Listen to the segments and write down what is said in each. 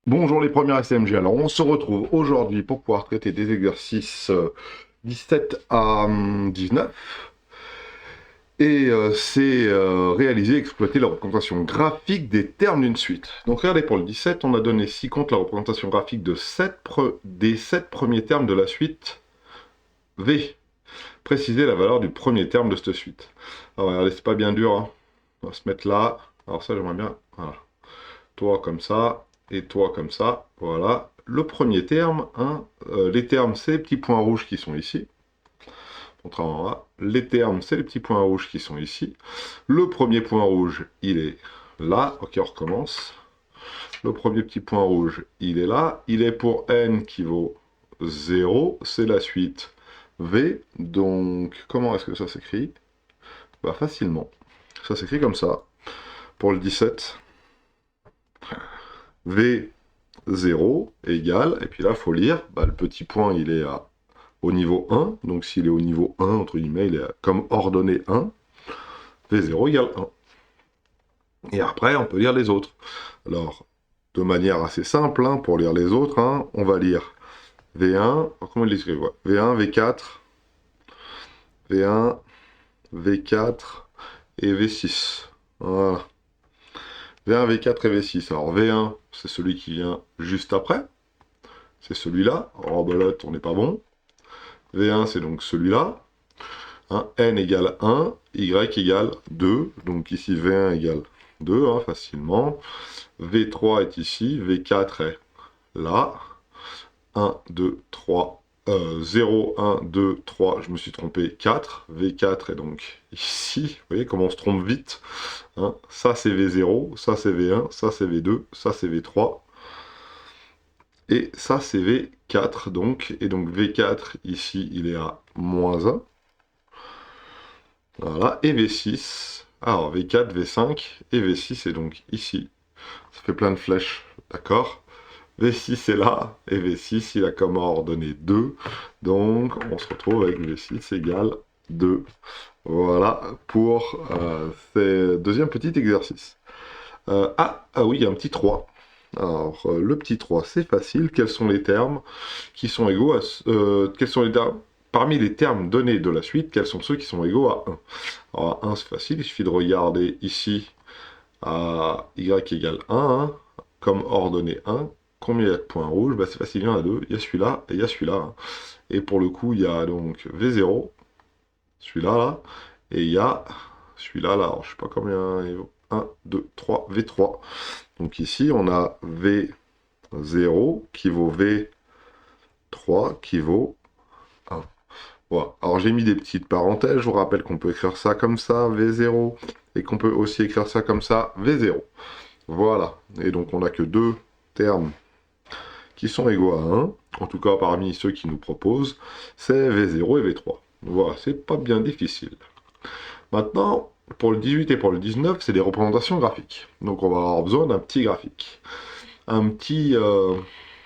Bonjour les premiers SMG, alors on se retrouve aujourd'hui pour pouvoir traiter des exercices 17 à 19 et c'est réaliser et exploiter la représentation graphique des termes d'une suite. Donc regardez pour le 17, on a donné 6 compte la représentation graphique de des 7 premiers termes de la suite V. Préciser la valeur du premier terme de cette suite. Alors regardez, c'est pas bien dur, hein. On va se mettre là, alors ça j'aimerais bien, voilà. Toi comme ça, et toi comme ça, voilà. Le premier terme, hein, les termes, c'est les petits points rouges qui sont ici. Contrairement à les termes, c'est les petits points rouges qui sont ici. Le premier point rouge, il est là. Ok, on recommence. Le premier petit point rouge, il est là. Il est pour n qui vaut 0. C'est la suite v. Donc, comment est-ce que ça s'écrit? Bah, facilement. Ça s'écrit comme ça. Pour le 17, v 0 égale, et puis là, il faut lire, bah, le petit point, il est au niveau 1, donc s'il est au niveau 1, entre guillemets, il est comme ordonnée 1, V0 égale 1. Et après, on peut lire les autres. Alors, de manière assez simple, hein, pour lire les autres, hein, on va lire V1, comment il l'écrit, ouais. V1, V4, V1, V4 et V6. Voilà. V1, V4 et V6. Alors V1, c'est celui qui vient juste après. C'est celui-là. Oh, belote, on n'est pas bon. V1, c'est donc celui-là. Hein, n égale 1, y égale 2. Donc ici, V1 égale 2, hein, facilement. V3 est ici, V4 est là. 1, 2, 3, 0, 1, 2, 3, je me suis trompé, 4. V4 est donc ici. Vous voyez comment on se trompe vite, hein. Ça, c'est V0, ça, c'est V1, ça, c'est V2, ça, c'est V3. Et ça, c'est V4, donc. Et donc, V4, ici, il est à moins 1. Voilà, et V6. Alors, V4, V5 et V6 est donc ici. Ça fait plein de flèches, d'accord? V6 est là, et V6, il a comme ordonnée 2. Donc, on se retrouve avec V6 égale 2. Voilà pour ce deuxième petit exercice. Ah oui, il y a un petit 3. Alors, le petit 3, c'est facile. Quels sont les termes qui sont égaux à... quels sont les termes... Parmi les termes donnés de la suite, quels sont ceux qui sont égaux à 1? Alors, à 1, c'est facile. Il suffit de regarder ici à y égale 1, hein, comme ordonnée 1. Combien il y a de points rouges? Bah, c'est facile, il y en a deux. Il y a celui-là et il y a celui-là, hein. Et pour le coup, il y a donc V0, celui-là, là, et il y a celui-là, là. Alors, je sais pas combien il vaut. 1, 2, 3, V3. Donc ici, on a V0 qui vaut V3 qui vaut 1. Voilà. Alors j'ai mis des petites parenthèses, je vous rappelle qu'on peut écrire ça comme ça, V0, et qu'on peut aussi écrire ça comme ça, V0. Voilà. Et donc on n'a que deux termes qui sont égaux à 1, en tout cas parmi ceux qui nous proposent, c'est V0 et V3. Voilà, c'est pas bien difficile. Maintenant, pour le 18 et pour le 19, c'est des représentations graphiques. Donc on va avoir besoin d'un petit graphique. Un petit...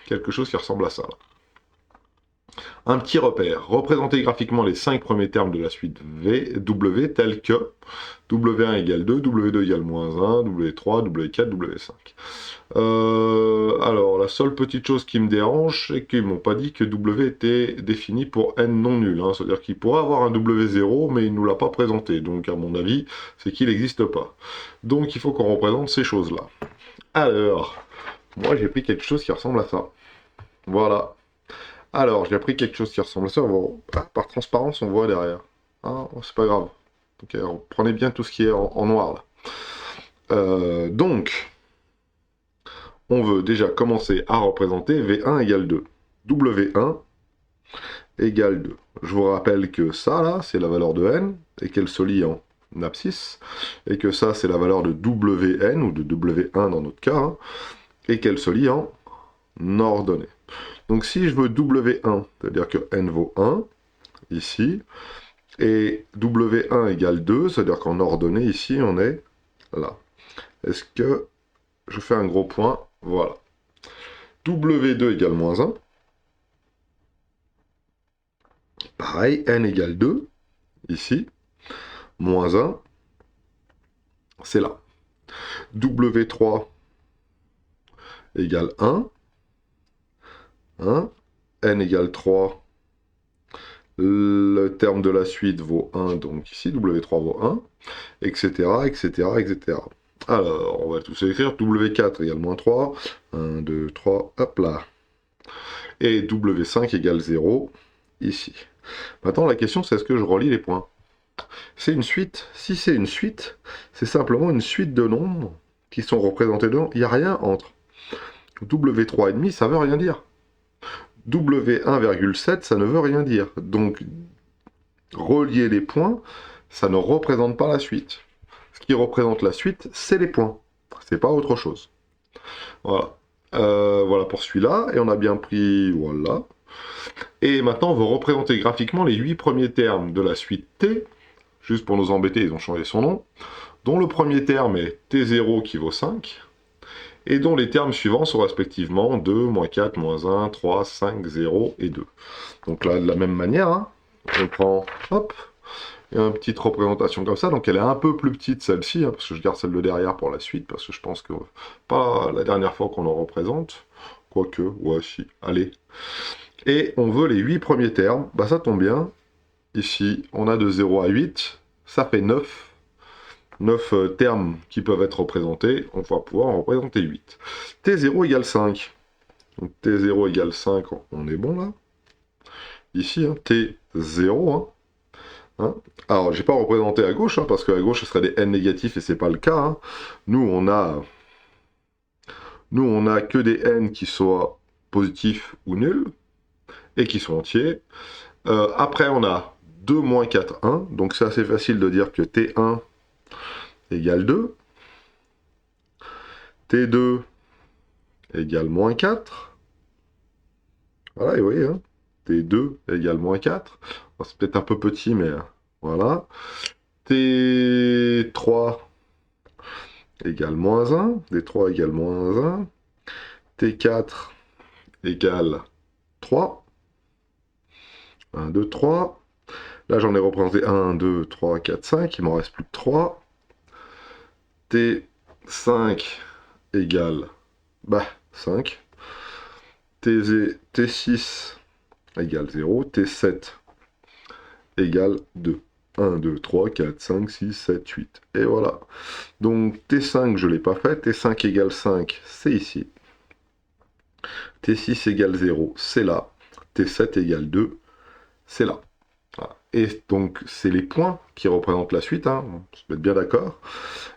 quelque chose qui ressemble à ça, là. Un petit repère. Représenter graphiquement les 5 premiers termes de la suite W tels que W1 égale 2, W2 égale moins 1, W3, W4, W5. Alors, la seule petite chose qui me dérange, c'est qu'ils m'ont pas dit que W était défini pour n non nul, hein. C'est-à-dire qu'il pourrait avoir un W0, mais il nous l'a pas présenté. Donc, à mon avis, c'est qu'il n'existe pas. Donc, il faut qu'on représente ces choses-là. Alors, moi, j'ai pris quelque chose qui ressemble à ça. Voilà. Alors, j'ai pris quelque chose qui ressemble à ça. Par transparence, on voit derrière. Ah, c'est pas grave. Ok, prenez bien tout ce qui est en noir, là. Donc, on veut déjà commencer à représenter V1 égale 2. W1 égale 2. Je vous rappelle que ça, là, c'est la valeur de n, et qu'elle se lie en abscisse, et que ça, c'est la valeur de Wn, ou de W1 dans notre cas, hein, et qu'elle se lie en ordonnée. Donc si je veux W1, c'est-à-dire que n vaut 1, ici, et W1 égale 2, c'est-à-dire qu'en ordonnée, ici, on est là. Est-ce que je fais un gros point? Voilà. W2 égale moins 1. Pareil, n égale 2, ici. Moins 1, c'est là. W3 égale 1. 1. N égale 3. Le terme de la suite vaut 1, donc ici, W3 vaut 1, etc., etc., etc. Alors, on va tous écrire. W4 égale moins 3. 1, 2, 3, hop là. Et W5 égale 0, ici. Maintenant, la question, c'est est-ce que je relie les points? C'est une suite. Si c'est une suite, c'est simplement une suite de nombres qui sont représentés dedans. Il n'y a rien entre. W3,5, ça veut rien dire. W1,7, ça ne veut rien dire. Donc, relier les points, ça ne représente pas la suite. Ce qui représente la suite, c'est les points. C'est pas autre chose. Voilà. Voilà pour celui-là. Et on a bien pris... Voilà. Et maintenant, on veut représenter graphiquement les 8 premiers termes de la suite T. Juste pour nous embêter, ils ont changé son nom. Dont le premier terme est T0 qui vaut 5. Et dont les termes suivants sont respectivement 2, moins 4, moins 1, 3, 5, 0 et 2. Donc là, de la même manière, hein, on prend, hop, et une petite représentation comme ça. Donc elle est un peu plus petite celle-ci, hein, parce que je garde celle de derrière pour la suite, parce que je pense que pas la dernière fois qu'on en représente. Quoique, ouais, si, allez. Et on veut les 8 premiers termes, bah ça tombe bien. Ici, on a de 0 à 8, ça fait 9. 9 termes qui peuvent être représentés, on va pouvoir en représenter 8. T0 égale 5. Donc T0 égale 5, on est bon là. Ici, hein, T0. Hein. Alors, j'ai pas représenté à gauche, hein, parce qu'à gauche, ce serait des n négatifs et c'est pas le cas. Hein. Nous, on a que des n qui soient positifs ou nuls, et qui sont entiers. Après, on a 2 moins 4, 1. Donc c'est assez facile de dire que T1 égale 2. T2 égale moins 4. Voilà, et vous voyez, hein, T2 égale moins 4. C'est peut-être un peu petit, mais voilà. T3 égale moins 1. T3 égale moins 1. T4 égale 3. 1, 2, 3. Là, j'en ai représenté 1, 2, 3, 4, 5. Il m'en reste plus que 3. T5 égale 5. T6 égale 0. T7 égale 2. 1, 2, 3, 4, 5, 6, 7, 8. Et voilà. Donc T5, je ne l'ai pas fait. T5 égale 5, c'est ici. T6 égale 0, c'est là. T7 égale 2, c'est là. Voilà. Et donc, c'est les points qui représentent la suite, hein, on se met bien d'accord.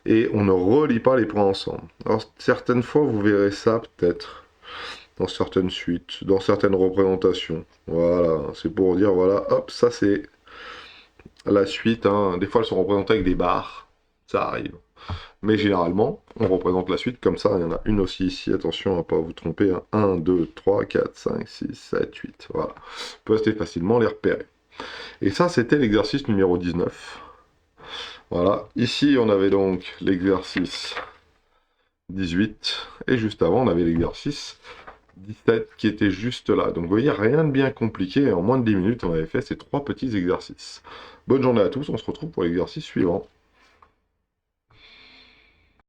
Et on ne relie pas les points ensemble. Alors, certaines fois, vous verrez ça peut-être dans certaines suites, dans certaines représentations. Voilà, c'est pour dire, voilà, hop, ça c'est la suite. Hein. Des fois, elles sont représentées avec des barres, ça arrive. Mais généralement, on représente la suite comme ça. Il y en a une aussi ici, attention à ne pas vous tromper. Hein. 1, 2, 3, 4, 5, 6, 7, 8. Voilà. Vous pouvez assez facilement les repérer. Et ça, c'était l'exercice numéro 19. Voilà. Ici, on avait donc l'exercice 18. Et juste avant, on avait l'exercice 17 qui était juste là. Donc, vous voyez, rien de bien compliqué. En moins de 10 minutes, on avait fait ces 3 petits exercices. Bonne journée à tous. On se retrouve pour l'exercice suivant.